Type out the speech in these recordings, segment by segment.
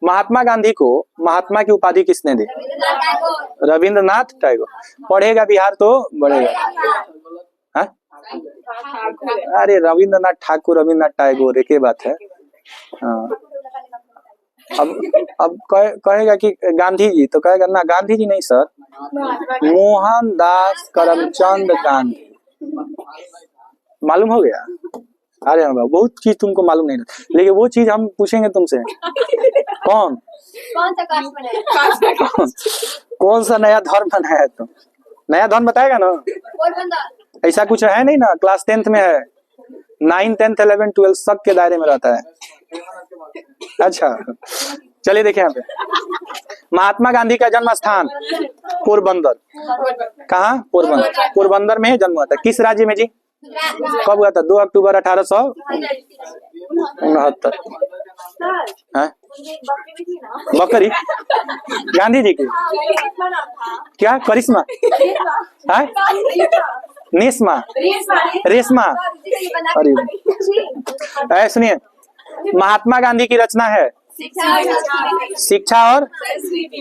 महात्मा गांधी को महात्मा की उपाधि किसने दी? रविंद्रनाथ टैगोर। पढ़ेगा बिहार तो बढ़ेगा। हाँ? अरे रविंद्रनाथ ठाकुर रविंद्रनाथ टैगोर एक ही बात है। हाँ। अब कहेगा कि गांधी जी, तो कहेगा ना गांधी जी नहीं सर, मोहनदास करमचंद गांधी। मालूम हो गया? अरे हाँ, बहुत चीज तुमको मालूम नहीं रहता, लेकिन वो चीज हम पूछेंगे तुमसे। कौन सा कास्ट बनाया? कौन सा नया धर्म बनाया तुम? नया धर्म बताएगा ना? ऐसा कुछ है नहीं ना, क्लास 10th में है, 9, 10, 11, 12 सब के दायरे में रहता है। अच्छा चलिए देखिए यहाँ पे, महात्मा गांधी का जन्म स्थान पोरबंदर। कहाँ? पोरबंदर। पोरबंदर में जन्म हुआ था। किस राज्य में जी? कब हुआ था? 2 अक्टूबर 1869। बकरी गांधी जी की क्या? करिश्मा है? नेस्मा रेशमा। अरे सुनिए, महात्मा गांधी की रचना है शिक्षा और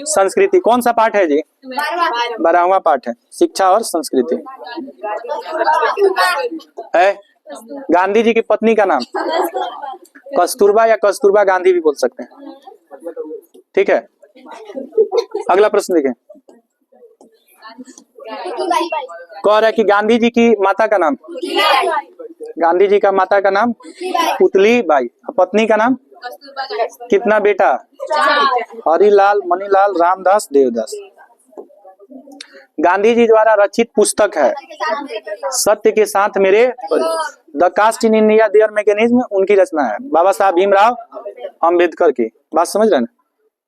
संस्कृति। कौन सा पाठ है जी? 12वां पाठ है, शिक्षा और संस्कृति है। गांधी जी की पत्नी का नाम कस्तूरबा या कस्तूरबा गांधी भी बोल सकते हैं। ठीक है, अगला प्रश्न देखें। कह रहा है कि गांधी जी की माता का नाम, गांधी जी का माता का नाम पुतली बाई, पत्नी का नाम? कितना बेटा? हरिलाल, मनीलाल, रामदास, देवदास। गांधी जी द्वारा रचित पुस्तक है सत्य के साथ मेरे, the caste in India their mechanism, उनकी रचना है बाबा साहब भीमराव अंबेडकर की। बात समझ रहे हैं?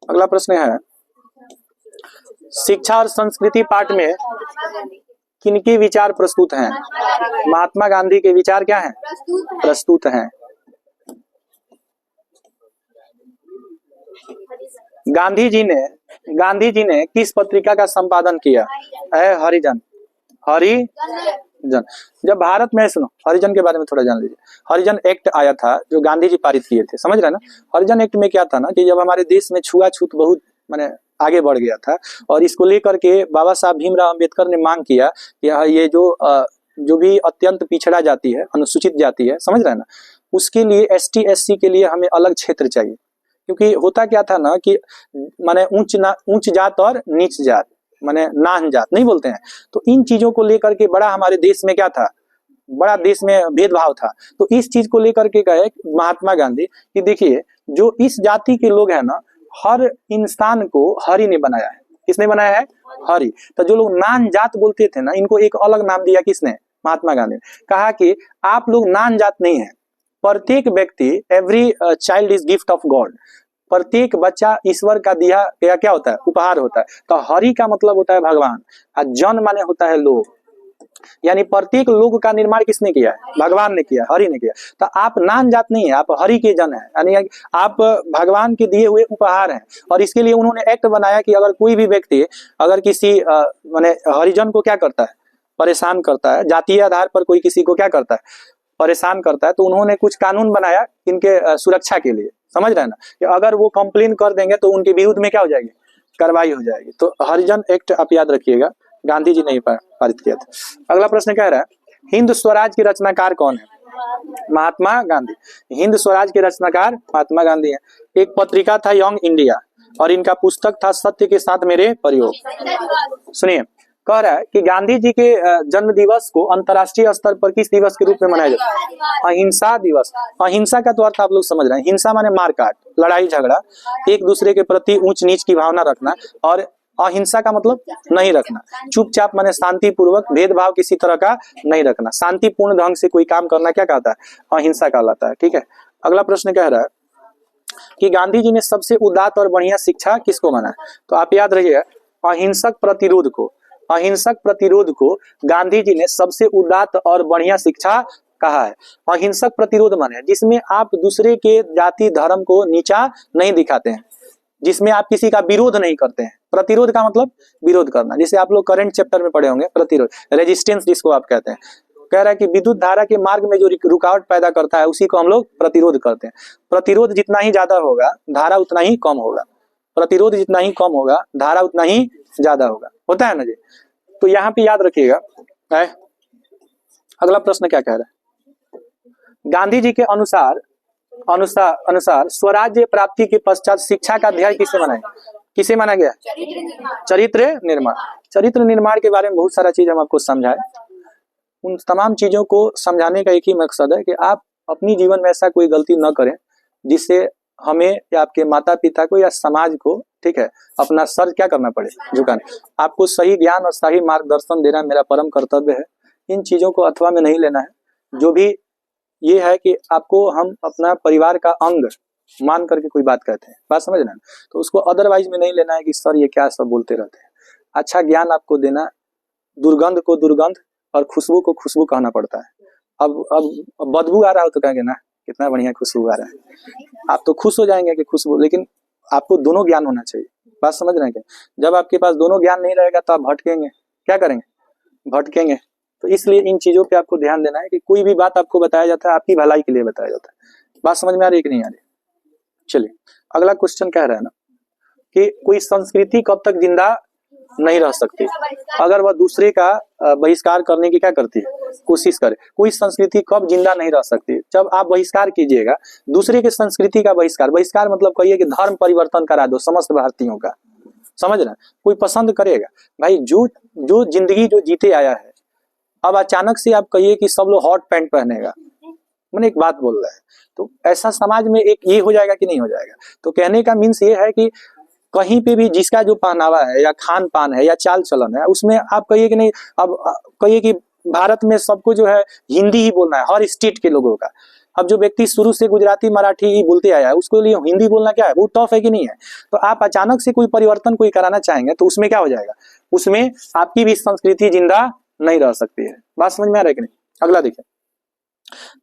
अगला प्रश्न है, शिक्षा और संस्कृति पाठ में किनके विचार प्रस्तुत हैं? महात्मा गांधी के विचार क्या हैं? प्रस्तुत हैं। गांधी जी ने किस पत्रिका का संपादन किया? है हरिजन। हरिजन। जब भारत में, सुनो हरिजन के बारे में थोड़ा जान लीजिए। हरिजन एक्ट आया था जो गांधी जी पारित किए थे, समझ रहे हैं ना? हरिजन एक्ट में क्या था ना कि जब हमारे देश में छुआछूत बहुत माने आगे बढ़ गया था, और इसको लेकर के बाबा साहब भीमराव अंबेडकर ने मांग किया कि ये जो भी अत्यंत पिछड़ा जाति है, अनुसूचित जाति है, समझ रहे हैं ना, उसके लिए ST SC के लिए हमें अलग क्षेत्र चाहिए। क्योंकि होता क्या था ना कि माने ऊंच जात और नीच जात, माने नान जात नहीं बोलते हैं, तो इन चीजों को लेकर के बड़ा हमारे देश में क्या था, बड़ा देश में भेदभाव था। तो इस चीज को लेकर के कहे महात्मा गांधी कि देखिए जो इस जाति के लोग हैं ना, हर इंसान को हरि ने बनाया है। किसने बनाया है? हरि। तो जो लोग नान जात बोलते थे ना, इनको एक अलग नाम दिया किसने? महात्मा गांधी ने। कहा कि आप लोग नान जात नहीं है, प्रत्येक व्यक्ति, every child is gift of God, प्रत्येक बच्चा ईश्वर का दिया गया क्या होता है? उपहार होता है। तो हरि का मतलब होता है भगवान, और जन माने होता है लोग, यानी प्रत्येक लोग का निर्माण किसने किया है? भगवान ने किया, हरि ने किया। तो आप नान जात नहीं है, आप हरि के जन है, यानी आप भगवान के दिए हुए उपहार हैं। और इसके लिए उन्होंने एक्ट बनाया कि अगर कोई भी व्यक्ति अगर किसी माने हरिजन को क्या करता है? परेशान करता है, जातीय आधार पर कोई किसी को क्या करता है? परेशान करता है, तो उन्होंने कुछ कानून बनाया इनके सुरक्षा के लिए, समझ रहे हैं ना, कि अगर वो कंप्लेन कर देंगे तो उनके विरुद्ध में क्या हो जाएगी? कार्रवाई हो जाएगी। तो हरिजन एक्ट आप याद रखिएगा, गांधी जी ने पारित किया था। अगला प्रश्न कह रहा है, हिंद स्वराज के रचनाकार कौन है? महात्मा गांधी। हिंद स्वराज के रचनाकार महात्मा गांधी है। एक पत्रिका था यंग इंडिया, और इनका पुस्तक था सत्य के साथ मेरे प्रयोग। सुनिए, कह रहा है कि गांधी जी के जन्म दिवस को अंतर्राष्ट्रीय स्तर पर किस दिवस के रूप में मनाया जाता है? अहिंसा दिवस। अहिंसा का तो अर्थ आप लोग समझ रहे हैं, हिंसा माने मारकाट, लड़ाई झगड़ा, एक दूसरे के प्रति ऊंच नीच की भावना रखना, और अहिंसा का मतलब नहीं रखना। चुपचाप माने शांतिपूर्वक, भेदभाव किसी तरह का नहीं रखना, शांतिपूर्ण ढंग से कोई काम करना क्या कहता है? अहिंसा कहलाता है। ठीक है, अगला प्रश्न कह रहा है कि गांधी जी ने सबसे उदात्त और बढ़िया शिक्षा किसको माना? तो आप याद रखिए, अहिंसक प्रतिरोध को, अहिंसक प्रतिरोध को गांधी जी ने सबसे उदात्त और बढ़िया शिक्षा कहा है। अहिंसक प्रतिरोध माने जिसमें आप दूसरे के जाति धर्म को नीचा नहीं दिखाते हैं, जिसमें आप किसी का विरोध नहीं करते हैं। प्रतिरोध का मतलब विरोध करना, जिसे आप लोग करंट चैप्टर में पढ़े होंगे, प्रतिरोध, रेजिस्टेंस जिसको आप कहते हैं। कह रहा है कि विद्युत धारा के मार्ग में जो रुकावट पैदा करता है उसी को हम लोग प्रतिरोध करते हैं। प्रतिरोध जितना ही ज्यादा होगा धारा उतना ही कम होगा, प्रतिरोध जितना ही कम होगा धारा उतना ही ज्यादा होगा, होता है ना जी। तो यहाँ पे याद रखिएगा। अगला प्रश्न क्या कह रहा है, गांधी जी के अनुसार स्वराज्य प्राप्ति के पश्चात शिक्षा का अध्याय किसे माना गया? चरित्र निर्माण। चरित्र निर्माण के बारे में बहुत सारा चीज हम आपको समझाए। उन तमाम चीजों को समझाने का एक ही मकसद है कि आप अपनी जीवन में ऐसा कोई गलती न करें जिससे हमें या आपके माता पिता को या समाज को, ठीक है, अपना सर क्या करना पड़े, झुकाना। आपको सही ज्ञान और सही मार्गदर्शन देना मेरा परम कर्तव्य है। इन चीजों को अथवा में नहीं लेना है। जो भी ये है कि आपको हम अपना परिवार का अंग मान करके कोई बात कहते हैं, बात समझ रहे हैं, तो उसको अदरवाइज में नहीं लेना है कि सर ये क्या सब बोलते रहते हैं। अच्छा ज्ञान आपको देना, दुर्गंध को दुर्गंध और खुशबू को खुशबू कहना पड़ता है। अब बदबू आ रहा हो तो कहेंगे ना कितना बढ़िया खुशबू आ रहा है, आप तो खुश हो जाएंगे कि खुशबू, लेकिन आपको दोनों ज्ञान होना चाहिए। बात समझ रहे हैं क्या? जब आपके पास दोनों ज्ञान नहीं रहेगा तो आप भटकेंगे, क्या करेंगे, भटकेंगे। तो इसलिए इन चीजों पे आपको ध्यान देना है कि कोई भी बात आपको बताया जाता है आपकी भलाई के लिए बताया जाता है। बात समझ में आ रही है कि नहीं आ रही? चलिए अगला क्वेश्चन कह रहा है ना कि कोई संस्कृति कब तक जिंदा नहीं रह सकती अगर वह दूसरे का बहिष्कार करने की क्या करती है, कोशिश करे। कोई संस्कृति कब जिंदा नहीं रह सकती? जब आप बहिष्कार कीजिएगा दूसरे की संस्कृति का बहिष्कार मतलब कहिए कि धर्म परिवर्तन करा दो समस्त भारतीयों का, समझ रहे हैं? कोई पसंद करेगा भाई, जो जिंदगी जो जीते आया है, अब अचानक से आप कहिए कि सब लोग हॉट पैंट पहनेगा, मैंने एक बात बोल रहा है, तो ऐसा समाज में एक ये हो जाएगा कि नहीं हो जाएगा? तो कहने का मीन्स ये है कि कहीं पे भी जिसका जो पहनावा है या खान पान है या चाल चलन है उसमें आप कहिए कि नहीं, अब कहिए कि भारत में सबको जो है हिंदी ही बोलना है, हर स्टेट के लोगों का। अब जो व्यक्ति शुरू से गुजराती मराठी ही बोलते आया है उसके लिए हिंदी बोलना क्या है, वो टफ है कि नहीं है? तो आप अचानक से कोई परिवर्तन कोई कराना चाहेंगे तो उसमें क्या हो जाएगा, उसमें आपकी भी संस्कृति जिंदा नहीं रह सकती है। बात समझ में आ रहा है कि नहीं? अगला देखिए,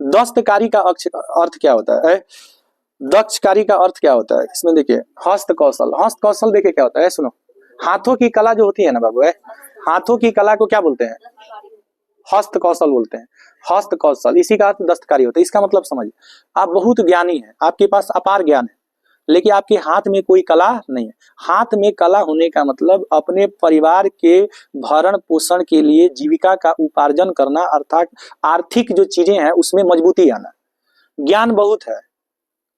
दस्तकारी का अर्थ क्या होता है? दक्षकारी का अर्थ क्या होता है? इसमें देखिए हस्त कौशल। हस्त कौशल देखिए क्या होता है, सुनो। हाथों की कला जो होती है ना बाबू, हाथों की कला को क्या बोलते हैं? हस्त कौशल बोलते हैं। हस्त कौशल, इसी का अर्थ दस्तकारी होता है। इसका मतलब समझिए, आप बहुत ज्ञानी हैं, आपके पास अपार ज्ञान है, लेकिन आपके हाथ में कोई कला नहीं है। हाथ में कला होने का मतलब अपने परिवार के भरण पोषण के लिए जीविका का उपार्जन करना, अर्थात आर्थिक जो चीजें हैं उसमें मजबूती आना। ज्ञान बहुत है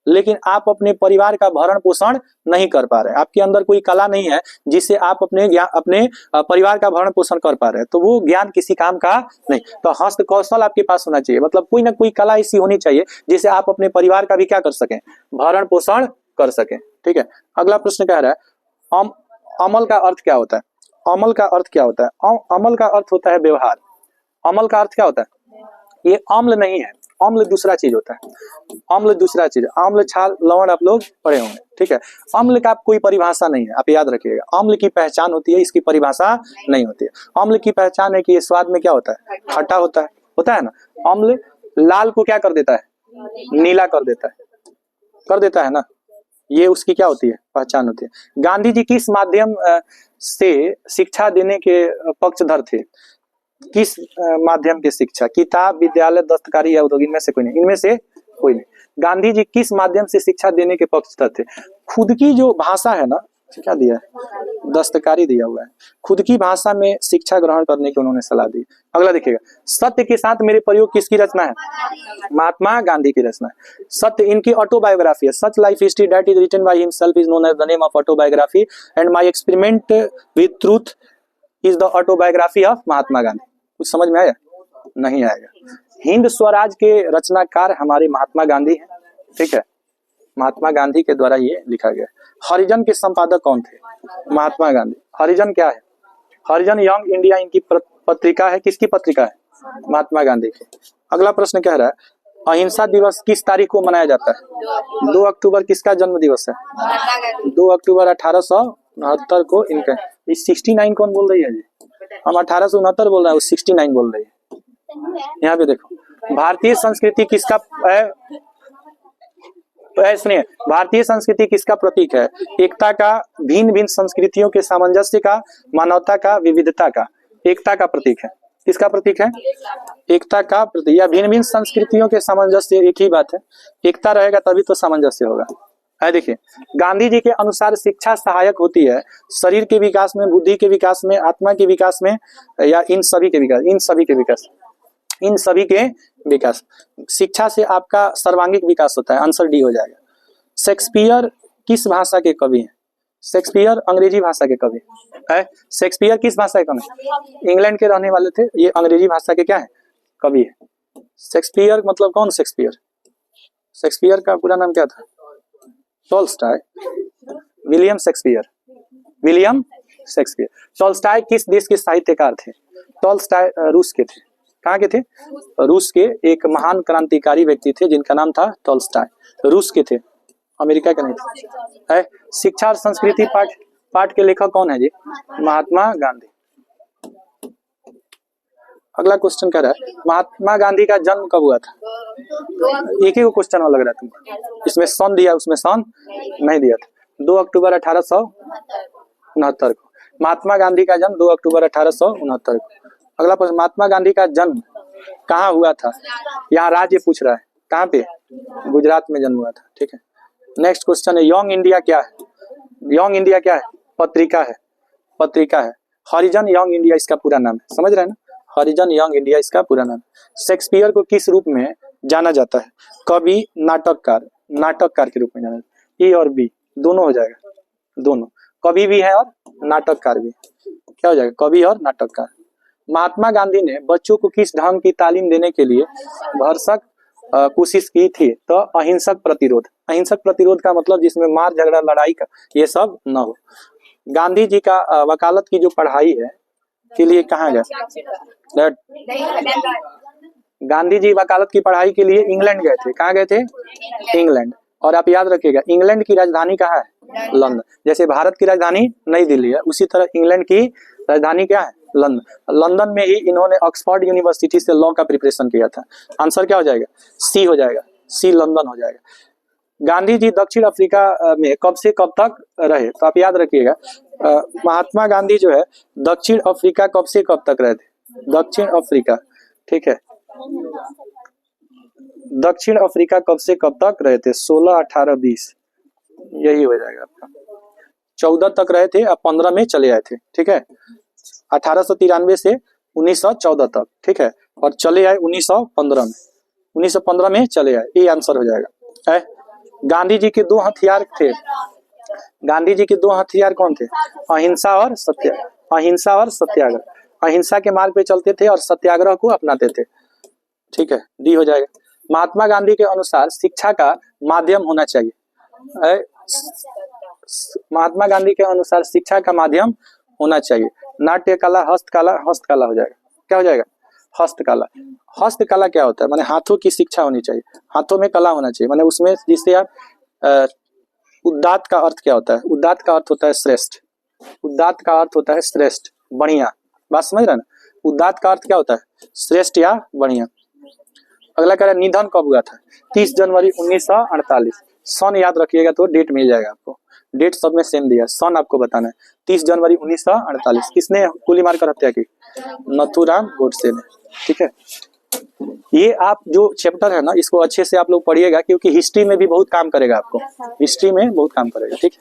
लेकिन आप अपने परिवार का भरण पोषण नहीं कर पा रहे, आपके अंदर कोई कला नहीं है जिससे आप अपने परिवार का भरण पोषण कर पा रहे हैं, तो वो ज्ञान किसी काम का नहीं। तो हस्त कौशल आपके पास होना चाहिए, मतलब कोई ना कोई कला ऐसी होनी चाहिए जिससे आप अपने परिवार का भी क्या कर सकें, भरण पोषण कर सकें। ठीक है, अगला प्रश्न कह रहा है अमल का अर्थ क्या होता है? अमल का अर्थ क्या होता है? अमल का अर्थ होता है व्यवहार। अमल का अर्थ क्या होता है? ये अम्ल नहीं है, अम्ल दूसरा चीज होता है। अम्ल दूसरा चीज, अम्ल छाल लवण आप लोग पढ़े होंगे, ठीक है। अम्ल का कोई परिभाषा नहीं है, आप याद रखिएगा। अम्ल की पहचान होती है, इसकी परिभाषा नहीं होती है। अम्ल की पहचान है कि ये स्वाद में क्या होता है, खट्टा होता है ना। अम्ल लाल को क्या कर देता है, नीला कर देता है ना, ये उसकी क्या होती है, पहचान होती है। गांधी जी किस माध्यम से शिक्षा देने के पक्षधर थे? किस माध्यम की शिक्षा? किताब, विद्यालय, दस्तकारी या उद्योग? इनमें से कोई नहीं, इनमें से कोई नहीं। गांधी जी किस माध्यम से शिक्षा देने के पक्षधर थे? खुद की जो भाषा है ना, क्या दिया है, दस्तकारी दिया हुआ है, खुद की भाषा में शिक्षा ग्रहण करने की उन्होंने सलाह दी। अगला देखिएगा, सत्य के साथ मेरे प्रयोग किसकी रचना है? महात्मा गांधी की रचना है। सत्य इनकी ऑटोबायोग्राफी है। सच life history that is written by himself is known as the name of autobiography and my experiment with truth is the autobiography of Mahatma Gandhi. कुछ समझ में आया? नहीं आएगा। हिंद स्वराज के रचनाकार हमारे महात्मा गांधी हैं, ठीक है। महात्मा गांधी के द्वारा ये लिखा गया। हरिजन के संपादक कौन थे? महात्मा गांधी। हरिजन क्या है? हरिजन यंग इंडिया इनकी पत्रिका है। किसकी पत्रिका है? महात्मा गांधी की। अगला प्रश्न कह रहा है, अहिंसा दिवस किस तारीख को मनाया जाता है? 2 अक्टूबर किसका जन्म दिवस है? 2 अक्टूबर 1869 को इनका। 69 कौन बोल रही है जी? हम 1869 बोल रहे हैं, वो 69 बोल रही है। यहाँ पे देखो, भारतीय संस्कृति किसका है? सुनिए, भारतीय संस्कृति किसका प्रतीक है? एकता का, भिन्न भिन्न संस्कृतियों के सामंजस्य का, मानवता का, विविधता का, एकता का प्रतीक है। किसका प्रतीक है? एकता का प्रतीक, या भिन्न भिन्न संस्कृतियों के सामंजस्य, एक ही बात है, एकता रहेगा तभी तो सामंजस्य होगा। है देखिए, गांधी जी के अनुसार शिक्षा सहायक होती है शरीर के विकास में, बुद्धि के विकास में, आत्मा के विकास में, या इन सभी के विकास, इन सभी के विकास, इन सभी के विकास। शिक्षा से आपका सर्वांगीण विकास होता है, आंसर डी हो जाएगा। शेक्सपियर किस भाषा के कवि हैं? शेक्सपियर अंग्रेजी भाषा के कवि है। शेक्सपियर किस भाषा के कवि? इंग्लैंड के रहने वाले थे, ये अंग्रेजी भाषा के क्या है? कवि है। शेक्सपियर मतलब कौन शेक्सपियर? शेक्सपियर का पूरा नाम क्या था? Tolstoy, William Shakespeare, William Shakespeare. Tolstoy किस देश के साहित्यकार थे? टॉलस्टॉय रूस के थे। कहाँ के थे? रूस के एक महान क्रांतिकारी व्यक्ति थे जिनका नाम था टॉलस्टॉय, रूस के थे, अमेरिका के नहीं थे। है शिक्षा और संस्कृति पाठ के लेखक कौन है जी? महात्मा गांधी। अगला क्वेश्चन कह रहा है महात्मा गांधी का जन्म कब हुआ था? एक ही क्वेश्चन में लग रहा है तुमको, इसमें सन दिया उसमें सन नहीं दिया था। 2 अक्टूबर 1869 को महात्मा गांधी का जन्म 2 अक्टूबर 1869 को। अगला प्रश्न, महात्मा गांधी का जन्म कहाँ हुआ था? यहाँ राज्य पूछ रहा है, कहाँ पे? गुजरात में जन्म हुआ था। ठीक है, नेक्स्ट क्वेश्चन है यंग इंडिया क्या है? यंग इंडिया क्या है? पत्रिका है, पत्रिका है। हरिजन यंग इंडिया इसका पूरा नाम है, समझ रहे हैं ना? हरिजन यंग इंडिया इसका पूरा नाम। शेक्सपियर को किस रूप में जाना जाता है? कवि, नाटककार, नाटककार के रूप में जाना जाता है। ए और बी दोनों हो जाएगा, दोनों, कवि भी है और नाटककार भी। क्या हो जाएगा? कवि और नाटककार। महात्मा गांधी ने बच्चों को किस ढंग की तालीम देने के लिए भरसक कोशिश की थी? तो अहिंसक प्रतिरोध। अहिंसक प्रतिरोध का मतलब जिसमें मार झगड़ा लड़ाई का ये सब न हो। गांधी जी का वकालत की जो पढ़ाई है के लिए कहाँ गए? गांधी जी वकालत की पढ़ाई के लिए इंग्लैंड गए थे। कहाँ गए थे? इंग्लैंड। और आप याद रखिएगा इंग्लैंड की राजधानी कहाँ है? लंदन। जैसे भारत की राजधानी नई दिल्ली है, उसी तरह इंग्लैंड की राजधानी क्या है? लंदन। लंदन में ही इन्होंने ऑक्सफोर्ड यूनिवर्सिटी से लॉ का प्रिपरेशन किया था। आंसर क्या हो जाएगा? सी हो जाएगा, सी लंदन हो जाएगा। गांधी जी दक्षिण अफ्रीका में कब से कब तक रहे? तो आप याद रखिएगा महात्मा गांधी जो है दक्षिण अफ्रीका कब से कब तक रहे थे? दक्षिण अफ्रीका, ठीक है, दक्षिण अफ्रीका कब से कब तक रहे थे? 16, 18, 20, यही हो जाएगा आपका। 14 तक रहे थे, अब 15 में चले आए थे। ठीक है, 1893 से 1914 तक। ठीक है, और चले आए 1915 में, 1915 में चले आए। ये आंसर हो जाएगा। गांधी जी के 2 हथियार थे। गांधी जी के 2 हथियार कौन थे? अहिंसा और सत्याग्रह। अहिंसा और सत्याग्रह। अहिंसा के मार्ग पे चलते थे और सत्याग्रह को अपनाते थे। ठीक है, डी हो जाएगा। महात्मा गांधी के अनुसार शिक्षा का माध्यम होना चाहिए। महात्मा गांधी के अनुसार शिक्षा का माध्यम होना चाहिए नाट्य कला, हस्तकला। हस्तकला हो जाएगा। क्या हो जाएगा? हस्तकला। हस्तकला क्या होता है? माने हाथों की शिक्षा होनी चाहिए, हाथों में कला होना चाहिए, माने उसमें जिससे आप उदात्त का अर्थ क्या होता है? उदात्त का अर्थ होता है श्रेष्ठ। उदात्त का अर्थ होता है श्रेष्ठ, बढ़िया। बात समझ रहे ना? उदात्त का अर्थ क्या होता है? श्रेष्ठ या बढ़िया। अगला कह रहा है निधन कब हुआ था? 30 जनवरी 1948। सन याद रखिएगा तो डेट मिल जाएगा आपको। डेट सब में सेम दिया, सन आपको बताना है। 30 जनवरी 1948। किसने गोली मारकर हत्या की? नथुराम गोडसे ने। ठीक है, ये आप जो चैप्टर है ना इसको अच्छे से आप लोग पढ़िएगा, क्योंकि हिस्ट्री में भी बहुत काम करेगा आपको, हिस्ट्री में बहुत काम करेगा। ठीक है।